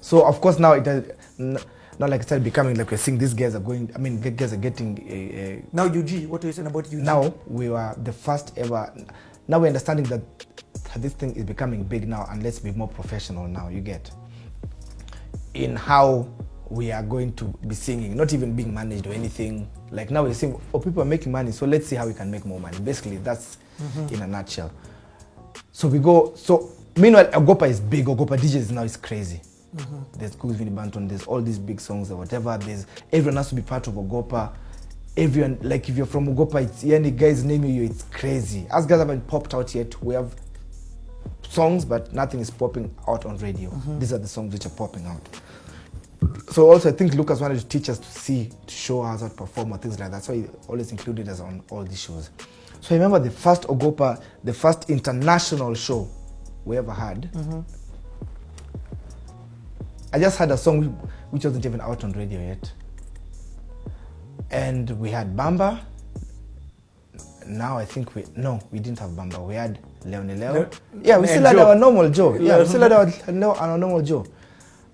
So of course now it has, not like it started becoming like we're seeing these guys are going, I mean, guys are getting... now UG, what are you saying about UG? Now we were the first ever, now we're understanding that this thing is becoming big now, and let's be more professional now, you get, in how we are going to be singing, not even being managed or anything. Like now we're saying, oh, people are making money, so let's see how we can make more money. Basically, that's in a nutshell. So we go, so meanwhile, Ogopa is big, Ogopa DJs now is crazy. There's Cool Vinny Banton, there's all these big songs or whatever, everyone has to be part of Ogopa. Everyone, like if you're from Ogopa, it's any guys name you, it's crazy. Us guys haven't popped out yet. We have songs, but nothing is popping out on radio. These are the songs which are popping out. So also I think Lucas wanted to teach us to show us how to perform or things like that. So he always included us on all these shows. So I remember the first Ogopa, the first international show we ever had. I just had a song which wasn't even out on radio yet. And we had Bamba. Now I think we didn't have Bamba. We had Leo. Yeah, we still had our normal Joe. Yeah, we still had our normal Joe.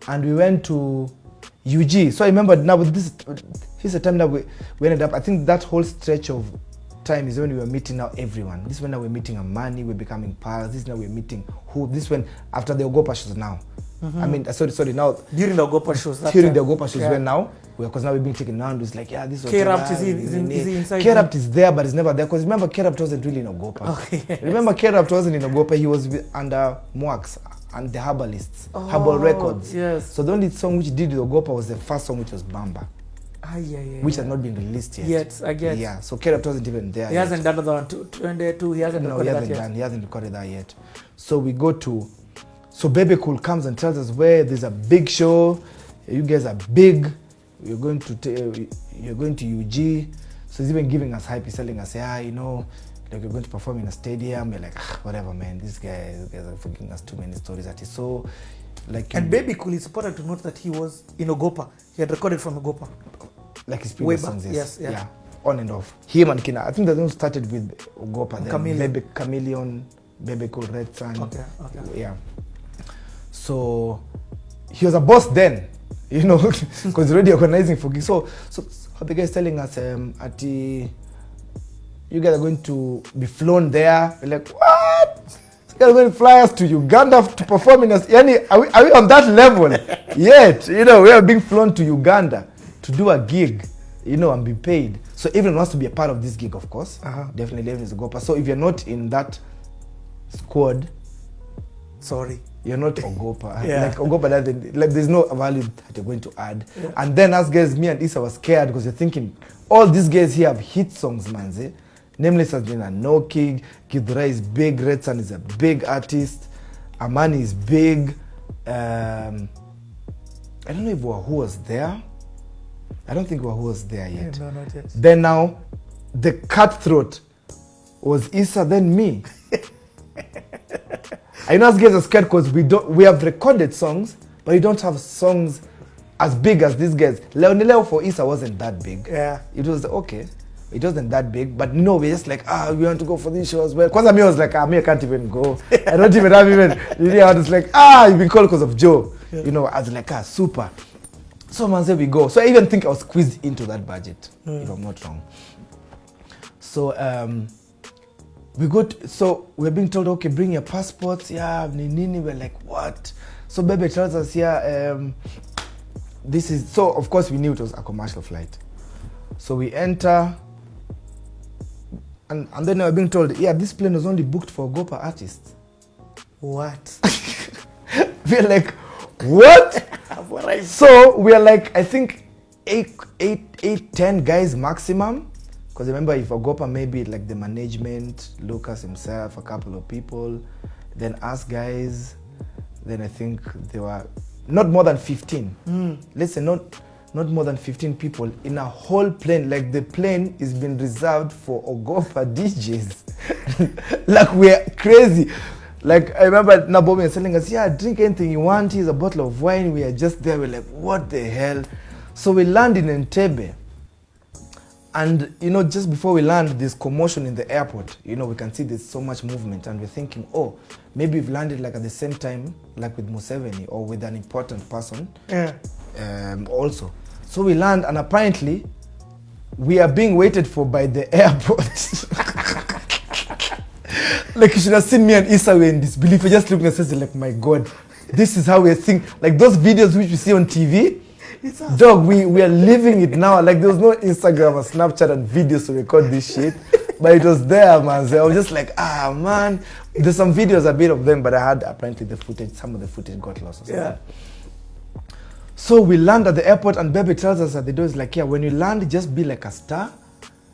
And we went to UG. So I remember now with this, here's the time that we ended up, I think that whole stretch of time is when we were meeting now everyone. This is when now we're meeting Amani, we're becoming pals. This is now we're meeting who, this when, after the Ogopa shows now. I mean, sorry, now. During the Ogopa shows. During the Ogopa shows when now, because now we're being taken around, it's like, yeah, this was... K-Rupt is he inside? K-Rupt is there, but he's never there. Because remember, K-Rupt wasn't really in Ogopa. Okay, yes. Remember, K-Rupt wasn't in Ogopa. He was under Mwax and the Herbalists, Herbal Records. Yes. So the only song which he did with Ogopa was the first song, which was Bamba. Which has not been released yet. Yes, I guess. Yeah, so K-Rupt wasn't even there. He hasn't done another one. 22, he hasn't recorded that yet. He hasn't recorded that yet. So we go to... So Baby Cool comes and tells us where there's a big show. You guys are big. You're going to UG. So he's even giving us hype. He's telling us, yeah, you know, like you're going to perform in a stadium. We're like, whatever, man. These guys are giving us too many stories. That is so, like. And Baby Cool, it's important to note that he was in Ogopa. He had recorded from Ogopa. Like his previous songs, yes, yeah. On and off. Him and Kina. I think they started with Ogopa. Chameleon. Chameleon, Baby Cool, Red Sun. Okay. Yeah. So he was a boss then, you know, because already organizing for gigs. So the guy is telling us, you guys are going to be flown there. We're like, what? You guys are going to fly us to Uganda to perform in us. Yani, are we on that level yet? You know, we are being flown to Uganda to do a gig, you know, and be paid. So everyone wants to be a part of this gig, of course. Definitely everyone is a Ogopa. So if you're not in that squad, sorry, you're not Ogopa. Like Ogopa doesn't, like there's no value that you're going to add. And then as guys, me and E-Sir was scared because you're thinking, all these guys here have hit songs, man. Nameless has been a no kick. Kidura is big. Red Sun is a big artist. Amani is big. I don't know if Wahoo was there. I don't think Wahoo was there yet. No, not yet. Then now, the cutthroat was E-Sir, then me. I know us guys are scared because we have recorded songs, but we don't have songs as big as these guys. Leo for E-Sir wasn't that big. Yeah. It was okay. It wasn't that big, but no, we're just like, we want to go for these shows. Well, because I was like, I can't even go. I don't even have really I was like, you've been called because of Joe. Yeah. You know, I was like, super. So man said we go. So I even think I was squeezed into that budget, if I'm not wrong. So we so we're being told, okay, bring your passports. Yeah, nini. We're like, what? So Bebe tells us, this is, so of course we knew it was a commercial flight. So we enter, and then we're being told, this plane was only booked for Ogopa artists. What? We're like, what? So we're like, I think 10 guys maximum. Because remember, if Ogopa, maybe like the management, Lucas himself, a couple of people, then us guys, then I think there were not more than 15. Let's say not more than 15 people in a whole plane. Like the plane is been reserved for Ogopa DJs. Like we're crazy. Like I remember Nabomi was telling us, drink anything you want. Here's a bottle of wine. We are just there. We're like, what the hell? So we land in Entebbe. And, you know, just before we land, there's commotion in the airport. You know, we can see there's so much movement, and we're thinking, oh, maybe we've landed like at the same time, like with Museveni or with an important person. Yeah. Also. So we land, and apparently, we are being waited for by the airport. Like, you should have seen me and E-Sir were in disbelief. We just looking at us like, my God, this is how we're seeing. Like those videos which we see on TV, dog, we are living it now. Like there was no Instagram or Snapchat and videos to record this shit. But it was there, man. So I was just like, man. There's some videos, a bit of them, but I had apparently the footage. Some of the footage got lost or something. Yeah. So we land at the airport, and Baby tells us at the door, is like, yeah, when you land, just be like a star.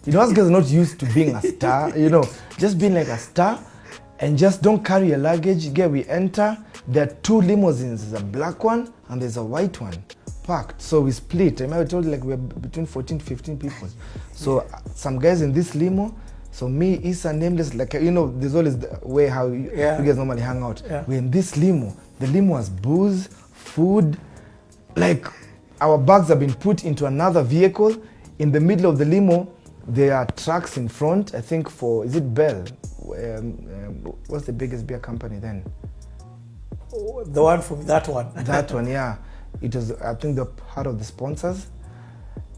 You know, us guys are not used to being a star, you know, just being like a star, and just don't carry your luggage. Yeah, we enter. There are 2 limousines. There's a black one and there's a white one parked. So we split. I remember I told you, like, we're between 14 to 15 people. So some guys in this limo. So me, E-Sir, Nameless, like, you know, there's always the way how you guys normally hang out. Yeah. We're in this limo. The limo has booze, food. Like, our bags have been put into another vehicle. In the middle of the limo, there are trucks in front, I think for, is it Bell? What's the biggest beer company then? The one from that one. That one, yeah. It was, I think, the part of the sponsors.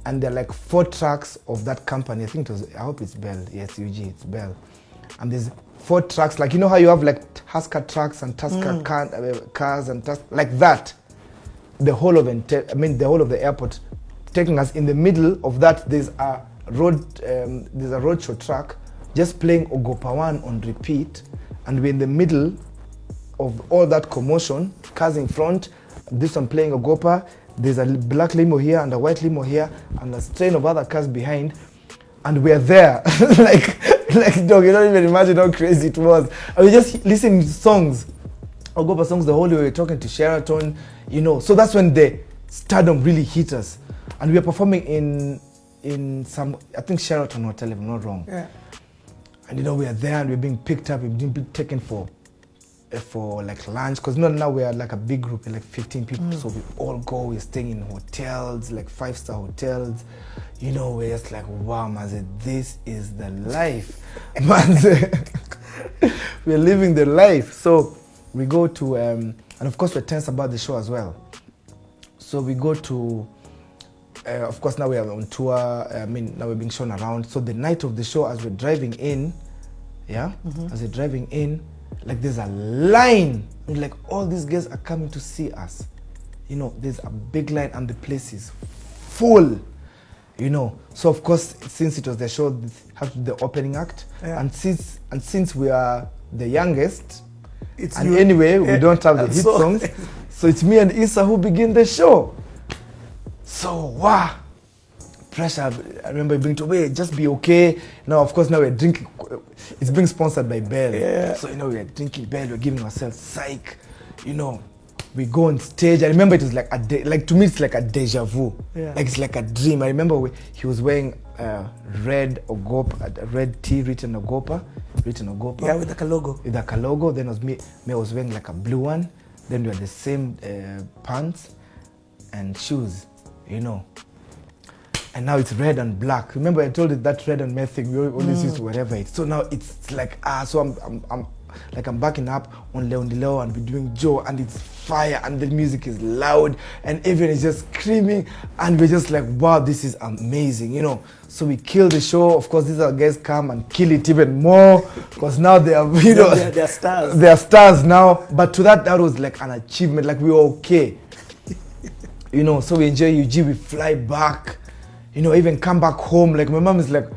And there are like 4 trucks of that company. I think it was, I hope it's Bell. Yes, UG, it's Bell. And there's 4 trucks, like, you know how you have like Tusker trucks and Tusker cars and like that. The whole of the airport taking us. In the middle of that, there's a roadshow truck just playing Ogopa 1 on repeat, and we're in the middle of all that commotion. Cars in front, this one playing Ogopa. There's a black limo here and a white limo here, and a train of other cars behind, and we're there. like dog, you don't even imagine how crazy it was. And we just listening to songs, Ogopa songs, the whole way. We're talking to Sheraton, you know. So that's when the stardom really hit us, and we were performing in some, I think Sheraton Hotel, if I'm not wrong. Yeah. And you know, we are there and we're being picked up, we're being taken for like lunch, because now we are like a big group, like 15 people. So we all go, we're staying in hotels, like 5-star hotels. You know, we're just like, wow, man, this is the life. Man, we're living the life. So we go to, and of course we're tense about the show as well. So we go to, of course, now we are on tour. Now we're being shown around. So the night of the show, as we're driving in, as we're driving in, like there's a line. And like all these guys are coming to see us. You know, there's a big line and the place is full. You know, so of course, since it was the show, have to do the opening act, and since we are the youngest, we don't have the hit songs, so it's me and E-Sir who begin the show. So, wow, pressure. I remember being told, wait, just be okay. Now, of course, now we're drinking. It's being sponsored by Bell. Yeah. So, you know, we're drinking Bell, we're giving ourselves psych. You know, we go on stage. I remember it was like to me, it's like a deja vu. Yeah. Like, it's like a dream. I remember he was wearing red Ogopa, a red tee written Ogopa. Yeah, with the logo. With the logo. Then it was me I was wearing like a blue one. Then we had the same pants and shoes. You know, and now it's red and black. Remember, I told you that red and meth thing, we always used to whatever it. So now it's like so I'm backing up on Leo and we're doing Joe, and it's fire, and the music is loud, and everyone is just screaming, and we're just like, wow, this is amazing, you know. So we kill the show. Of course, these are guys come and kill it even more, because now they are, you know, they're stars. They're stars now. But to that was like an achievement. Like we were okay. You know, so we enjoy UG, we fly back, you know, even come back home. Like my mom is like,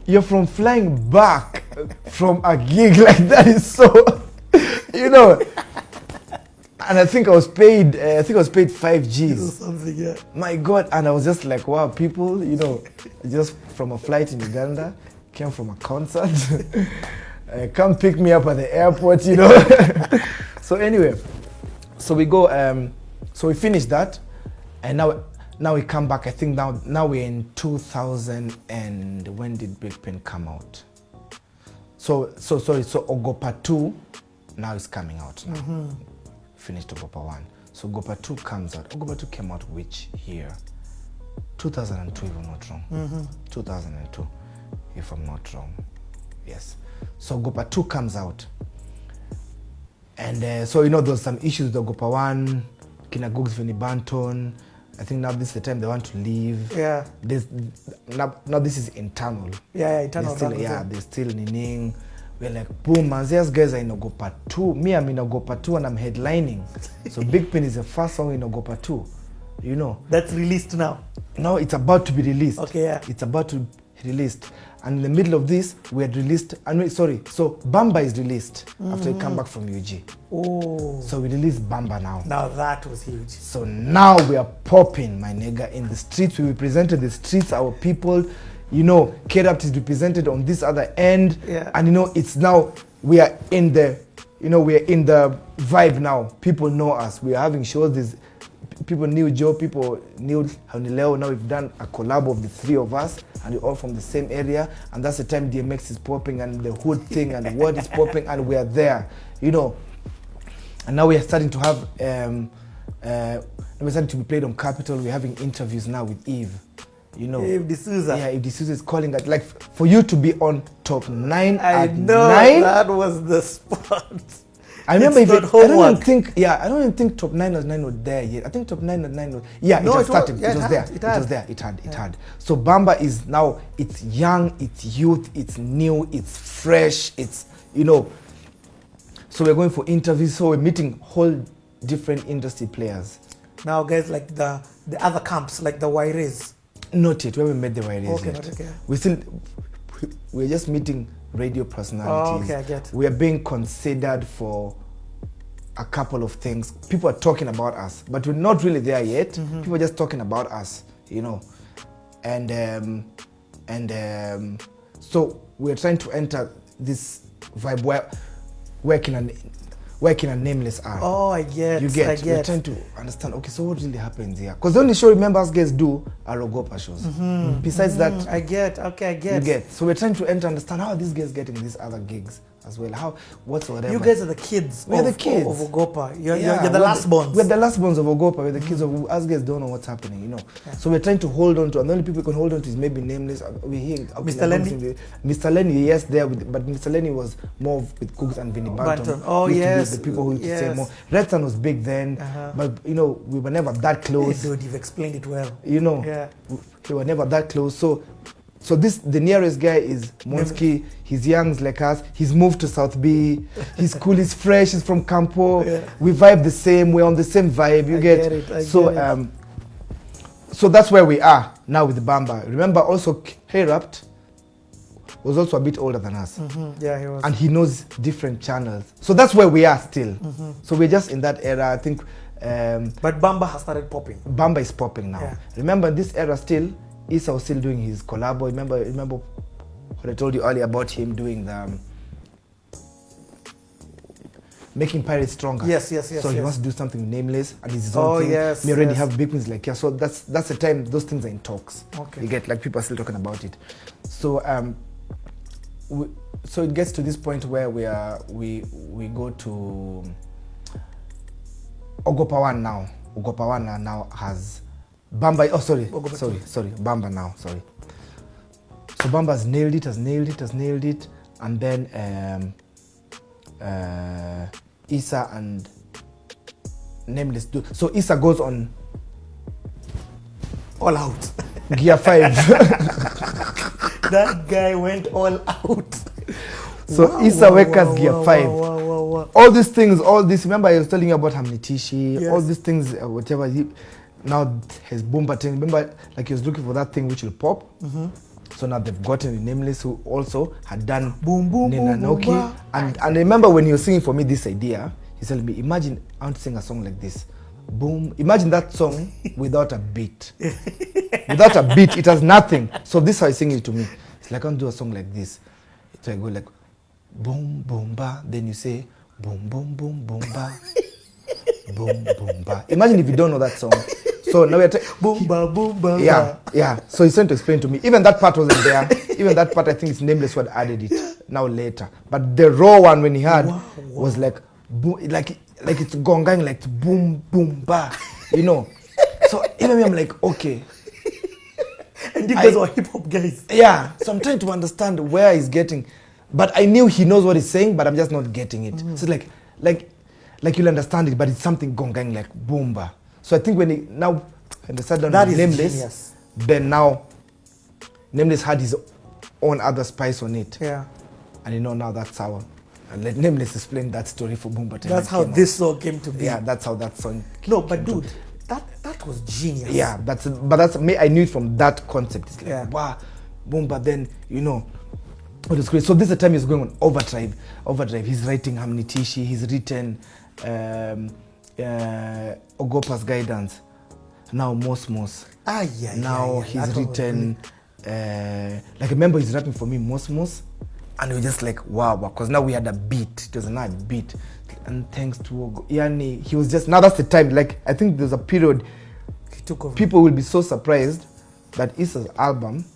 you're from flying back from a gig, like that is so, you know. And I think I was paid 5 G's. Something, yeah. My God, and I was just like, wow, people, you know, just from a flight in Uganda, came from a concert, come pick me up at the airport, you know. So anyway, so we go, so we finished that. And now we come back. I think now we're in 2000, and when did BIGPIN come out? So Ogopa 2 now is coming out now. Finished Ogopa 1. So Ogopa 2 comes out. Ogopa 2 came out which year? 2002, if I'm not wrong. 2002, if I'm not wrong. Yes. So Ogopa 2 comes out. And so, there's some issues with Ogopa 1, Kina Googs Vini Banton. I think now this is the time they want to leave. Yeah. Now this is internal. Yeah, internal. They're still nining. We're like, boom, man, these guys are in Ogopa 2. Me, I'm in Ogopa 2 and I'm headlining. So BIGPIN is the first song in Ogopa 2. That's released now. No, it's about to be released. Okay, yeah. It's about to be released. And in the middle of this, we had released, so Bamba is released after we come back from UG. Oh. So we released Bamba now. Now that was huge. So now we are popping, my nigga, in the streets. We represented the streets, our people. K-Rupt is represented on this other end. Yeah. And it's now, we are in the, we are in the vibe now. People know us. We are having shows. People knew Joe, people knew Hanyee. Now we've done a collab of the three of us, and we're all from the same area. And that's the time DMX is popping, and the hood thing, and the word is popping, and we are there, And now we are starting to have, we're starting to be played on Capitol. We're having interviews now with Eve. Eve D'Souza. Yeah, Eve D'Souza is calling it. Like, for you to be on top 9 at 9. That was the spot. I remember I don't even think top 9 at 9 was there yet. I think top 9 at 9 was, it had started. It had. So Bamba is now, it's young, it's youth, it's new, it's fresh, it's, So we're going for interviews, so we're meeting whole different industry players. Now guys, like the other camps, like the Waires. Not yet, we haven't met the Waires yet. Okay. We're just meeting radio personalities. Oh, okay, I get. We are being considered for a couple of things. People are talking about us, but we're not really there yet. People are just talking about us, And so we're trying to enter this vibe where can a nameless are. Oh, I get. We're trying to understand, okay, so what really happens here? Because the only show us guys do are Ogopa shows. Besides that, I get. You get. So we're trying to understand how are these guys getting these other gigs as well. Whatever. You guys are the kids. We're the kids of Ogopa. You're the last borns. We're the last borns of Ogopa. We're the kids of us guys don't know what's happening, Yeah. So we're trying to hold on to, and the only people we can hold on to is maybe nameless. We hear Mr. Lenny. Mr. Lenny, yes, but Mr. Lenny was more with Cooks and Vinnie Banton. Oh, yes. The people who used to say more. Redson was big then, but we were never that close. Dude, you've explained it well. We were never that close. So the nearest guy is Monsky. He's young like us. He's moved to South B. He's cool. He's fresh. He's from Campo. Yeah. We vibe the same. We're on the same vibe. You get it. So that's where we are now with Bamba. Remember, also K-Rupt was also a bit older than us. Yeah, he was. And he knows different channels. So that's where we are still. So we're just in that era. I think. But Bamba has started popping. Bamba is popping now. Yeah. Remember, this era still. E-Sir was still doing his collabo. Remember what I told you earlier about him doing the making pirates stronger. Yes. So he wants to do something nameless and it's his own thing. Yes. We already have BIGPINs like so that's the time those things are in talks. Okay. You get like people are still talking about it. So so it gets to this point where we go to Ogopa 1 now. Ogopa 1 now has Bamba, Bamba now, sorry. So Bamba has nailed it, and then E-Sir and Nameless do. So E-Sir goes on all out. Gear 5. That guy went all out. So E-Sir Weka's Gear 5. All these things, remember I was telling you about Hamnitishi, all these things, whatever now his Bamba thing. Remember, like he was looking for that thing which will pop. So now they've gotten the Nameless, who also had done Boom Boom Ninanoki. Boom, and I remember when he was singing for me this idea, he said to me, imagine I want to sing a song like this. Boom. Imagine that song without a beat. Without a beat, it has nothing. So this is how he's singing it to me. It's like I want to do a song like this. So I go like boom boom ba. Then you say boom boom boom boom ba. Boom boom ba. Imagine if you don't know that song. So now we're boom ba boom ba. Yeah. So he's trying to explain to me. Even that part wasn't there. Even that part, I think it's Nameless who had added it now later. But the raw one when he had was like boom, like it's gongang, like boom boom ba. So even me, I'm like, okay. And you guys were hip hop guys. Yeah, so I'm trying to understand where he's getting, but I knew he knows what he's saying, but I'm just not getting it. So it's like you'll understand it, but it's something gongang like boomba. So I think when he now understood That is Nameless, genius. then now Nameless had his own other spice on it. Yeah. And you know now that's how. And let Nameless explain that story for Boomba. That's how this song came to be. Yeah, that's how that song. No, but dude, that was genius. Yeah, that's me. I knew it from that concept. It's like, Yeah. wow, Boomba. Then you know, it was great. So this is the time he's going on Overdrive. Overdrive. He's writing Hamni Tishi. He's written Ogopa's Guidance. Now Moss. Ah, yeah. Now yeah. he's written. Like remember, he's writing for me Moss. And we were just like, wow, because now we had a beat. It was a nice beat. And thanks to Yani, he was just, now that's the time. Like, I think there's a period, He took over. people will be so surprised that E-Sir's album,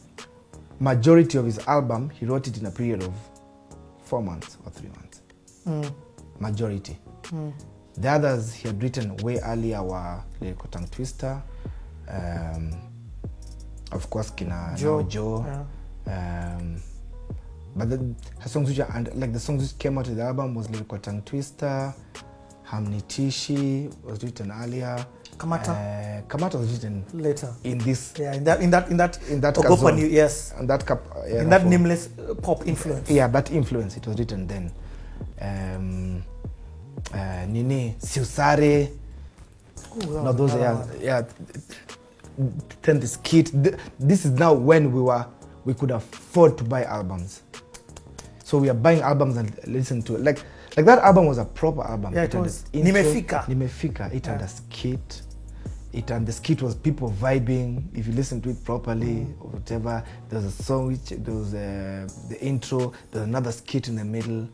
majority of his album, he wrote it in a period of 4 months or 3 months. Majority. The others he had written way earlier were Lyrical Tongue Twister, of course, Kina Joe. Yeah. But the songs which are, and like the songs which came out of the album was Lyrical Tongue Twister, Hamni Tishi was written earlier. Kamata. Kamata was written Later. in this. Yeah, in that Ogopa Ogopa New, yes. And that In that Nameless pop influence. Yeah, that influence. It was written then. Nini Siusare. No, those then the skit. This is now when we could afford to buy albums. So we are buying albums and listen to it. Like that album was a proper album. Yeah, it was. Nimefika. It had a skit. The skit was people vibing. If you listen to it properly or whatever, there was a song which there was the intro. There was another skit in the middle.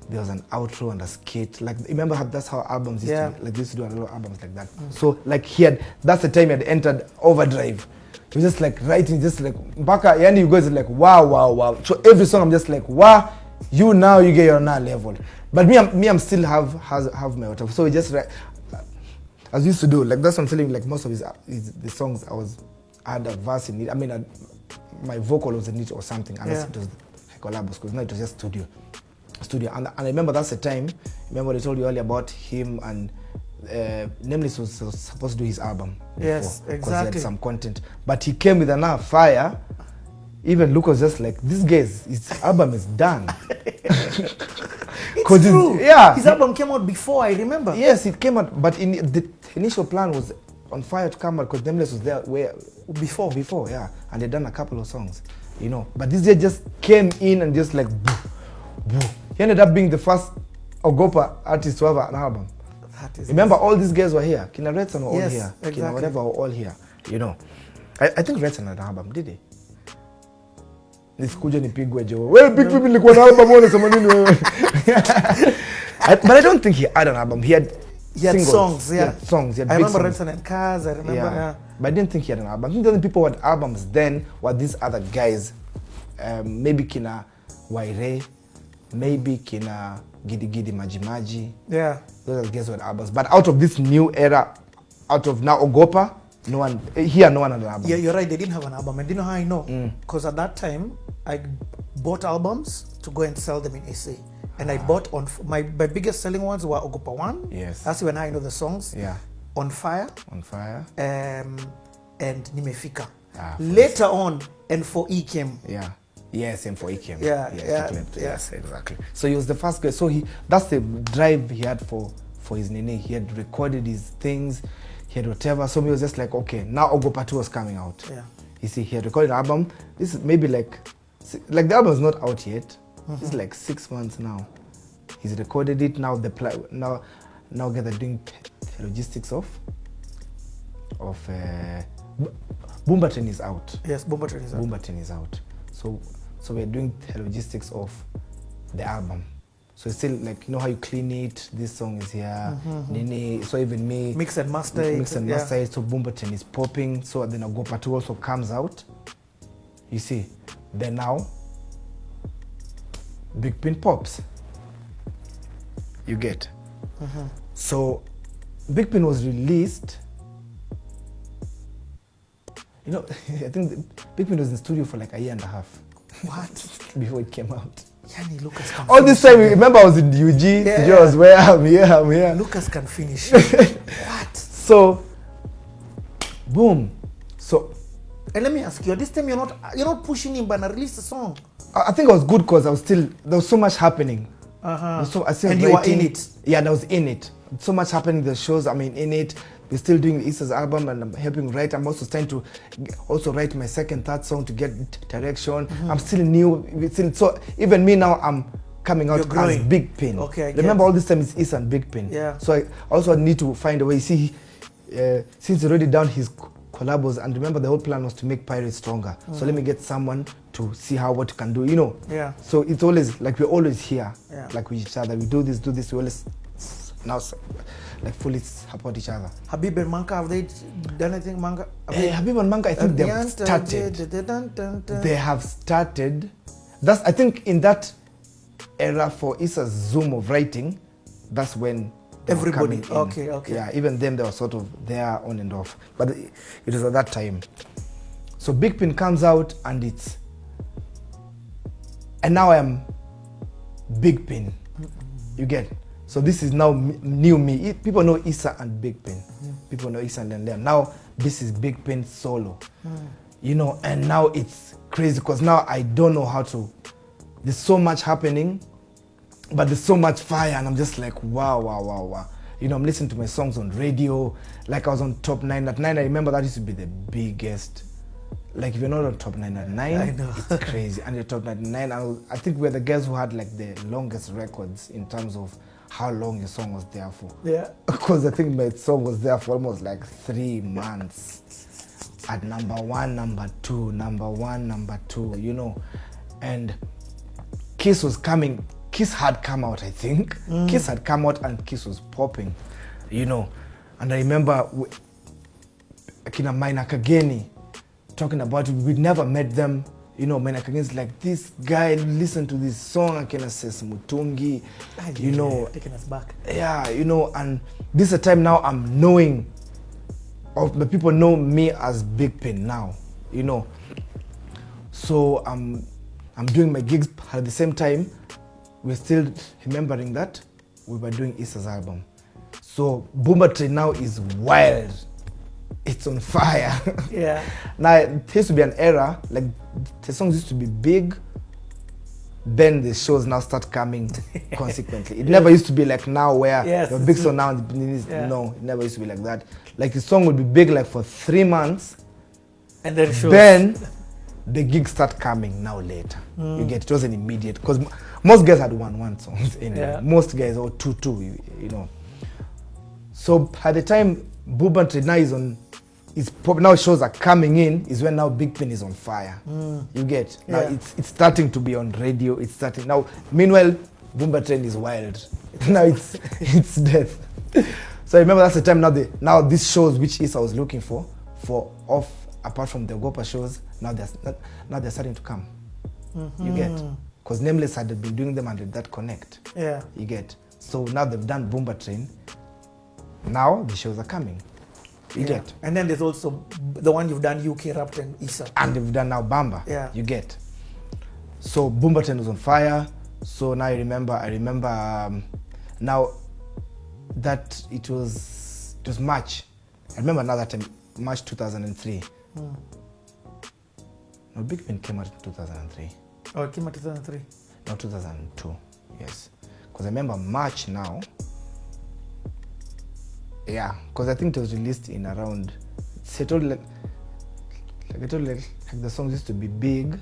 There was an outro and a skit. Like remember how that's how albums used to be, like they used to do a lot of albums like that. So like that's the time he had entered Overdrive. He was just like writing, just like Mbaka, yani you guys are like wow. So every song I'm just like, wow, you get your now level. But I'm still have my whatever. So we just write, as we used to do, like that's what I'm telling you, like most of the songs I had a verse in it. I mean, my vocal was in it or something, unless it was collabs, because now it was just studio. And I remember that's the time, remember I told you earlier about him and Nameless was supposed to do his album before, yes, exactly, because he had some content, but he came with enough fire. Even Luke was just like, this his album is done. It's true. His album came out before, I remember. Yes, it came out, but the initial plan was on fire to come out because Nameless was there before, yeah, and they'd done a couple of songs, you know. But this guy just came in and just like, boo. He ended up being the first Ogopa artist to have an album. Remember, all these guys were here. Kina Redson were all here. Exactly. Kina whatever were all here. You know, I think Redson had an album, did he? Nisikuja nipigwe jo. Well, big people nilikuwa na album one sama nini wewe. But I don't think he had an album. He had songs, yeah. He had songs. He had I big remember songs. Redson and Kaz, I remember, yeah. But I didn't think he had an album. I think the only people who had albums then were these other guys. Maybe Kina Waire, maybe Kina Gidi Majimaji. Yeah. Those are the guys who had albums. But out of this new era, out of now Ogopa, no one had an album. Yeah, you're right. They didn't have an album. And do you know how I know? Because at that time, I bought albums to go and sell them in SA. And I bought my biggest selling ones were Ogopa 1. Yes. That's when I know the songs. Yeah. On Fire. And Nimefika. Later on, N4E came. Yeah. Yes, M4E came. Yeah. Yes, exactly. So he was the first guy. So that's the drive he had for his nene. He had recorded his things. He had whatever. So he was just like, okay, now Ogopa 2 was coming out. Yeah. You see, he had recorded an album. This is maybe like the album is not out yet. It's like 6 months now. He's recorded it now. Now they're doing logistics of Boomba Train is out. Yes, Boomba Train is out. Boomba Train is out. So we're doing the logistics of the album. So it's still like, you know how you clean it, this song is here, Nini, so even me. Mix and master it, so Boomba Train is popping, so then Ogopa 2 also comes out. You see, then now, BIGPIN pops. You get. So BIGPIN was released You know, I think BIGPIN was in the studio for like a year and a half. What? Before it came out. Yani Lucas can All this time, remember I was in UG. Yeah. I was where I'm here. Lucas can finish. What? So, boom. So, And let me ask you, this time you're not pushing him, but release a song. I think I was good because there was so much happening. And you were in it. Yeah, I was in it. So much happening. The shows, in it. We're still doing E-Sir's album, and I'm helping write. I'm also trying to also write my second, third song to get direction. I'm still new. So even me now, I'm coming out as BIGPIN. Okay, remember all this time it's E-Sir and BIGPIN. Yeah. So I also need to find a way. See, since he's already done his collabos, and remember the whole plan was to make Pirates stronger. So let me get someone to see what you can do. Yeah. So it's always like we're always here, Yeah. like with each other. We do this. We always now like fully support each other. Habib and Manka, have they done anything? Manka? Habib and Manka, I think they have started. They have started. I think in that era for E-Sir's zoom of writing, that's when everybody. Okay. Yeah, even them, they were sort of there on and off. But it was at that time. So BIGPIN comes out and now I am BIGPIN. You get? So this is now new me. People know E-Sir and BIGPIN. People know E-Sir and Liam. Now this is BIGPIN solo. And now it's crazy because now I don't know how to. There's so much happening, but there's so much fire, and I'm just like, wow. I'm listening to my songs on radio. Like I was on Top 9 at 9. I remember that used to be the biggest. Like if you're not on Top 9 at 9, I know. it's crazy. And you're Top 9 at 9. I think we're the guys who had like the longest records in terms of how long your song was there for. Yeah. Because I think my song was there for almost like 3 months. At number 1, number 2, number 1, number 2, And Kiss was coming. Kiss had come out, I think. Kiss had come out and Kiss was popping, And I remember Akina Maina Kageni talking about it. We'd never met them. Maina Kageni's like, this guy, listen to this song, Akina says Mutungi, taking us back. Yeah, and this is a time now I'm knowing, the people know me as BIGPIN now, So I'm doing my gigs at the same time. We're still remembering that we were doing E-Sir's album. So Bamba Train now is wild. It's on fire. Yeah. Now, it used to be an era, like the songs used to be big, then the shows now start coming consequently. It never used to be like now where you're big song now, no, it never used to be like that. Like the song would be big like for 3 months, and then shows. Then the gigs start coming now later. You get, it wasn't immediate because most guys had one songs anyway. Most guys or two, So at the time Bamba Train now now shows are coming in is when now BIGPIN is on fire. You get? Now it's starting to be on radio. It's starting now. Meanwhile, Bamba Train is wild. Now it's death. So I remember that's the time now these shows which I was looking for apart from the Ogopa shows, now they're starting to come. You get? Because Nameless had been doing them under that connect. Yeah. You get? So now they've done Bamba Train. Now the shows are coming. You get? And then there's also the one you've done, K-Rupt and E-Sir. And they've done now Bamba. Yeah. You get? So Bamba Train was on fire. So now I remember now that it was March. I remember now that time, March 2003. No, BIGPIN came out in 2003. Oh, it came out 2003? No, 2002, yes. Because I remember March now. Yeah, because I think it was released in around, I told like the songs used to be big.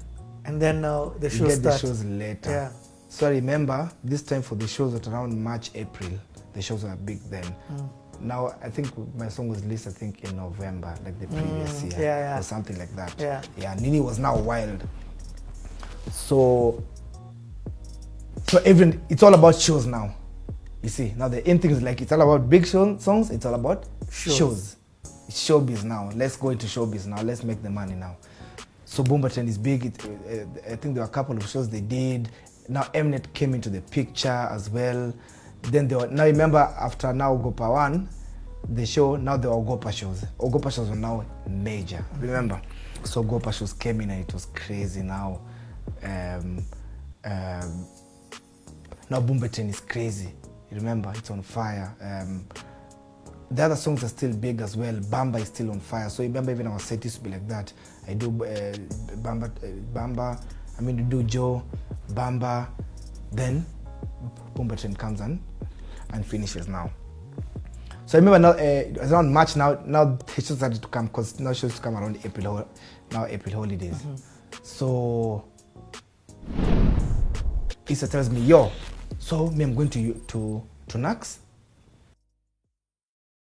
And then now the shows get start. the shows later. Yeah. So I remember this time for the shows at around March, April. The shows were big then. Now I think my song was released, I think in November, like the previous year, or something like that. Yeah. Nini was now wild. So even it's all about shows now. You see, now the end thing is like it's all about big songs. It's all about shows. It's showbiz now. Let's go into showbiz now. Let's make the money now. So Bamba Train is big. I think there were a couple of shows they did. Now Mnet came into the picture as well. Then now remember after now Ogopa 1, the show, now the Ogopa shows. Ogopa shows are now major. Remember? So Ogopa shows came in and it was crazy now. Now Bumbetin is crazy. You remember? It's on fire. The other songs are still big as well. Bamba is still on fire. So you remember even our set used to be like that. I do Bamba, I mean to do Joe, Bamba, then Bumbetin comes and finishes now. So I remember now, around March now the shows started to come, because now shows to come around April holidays. So E-Sir tells me, yo, so me I'm going to Nax,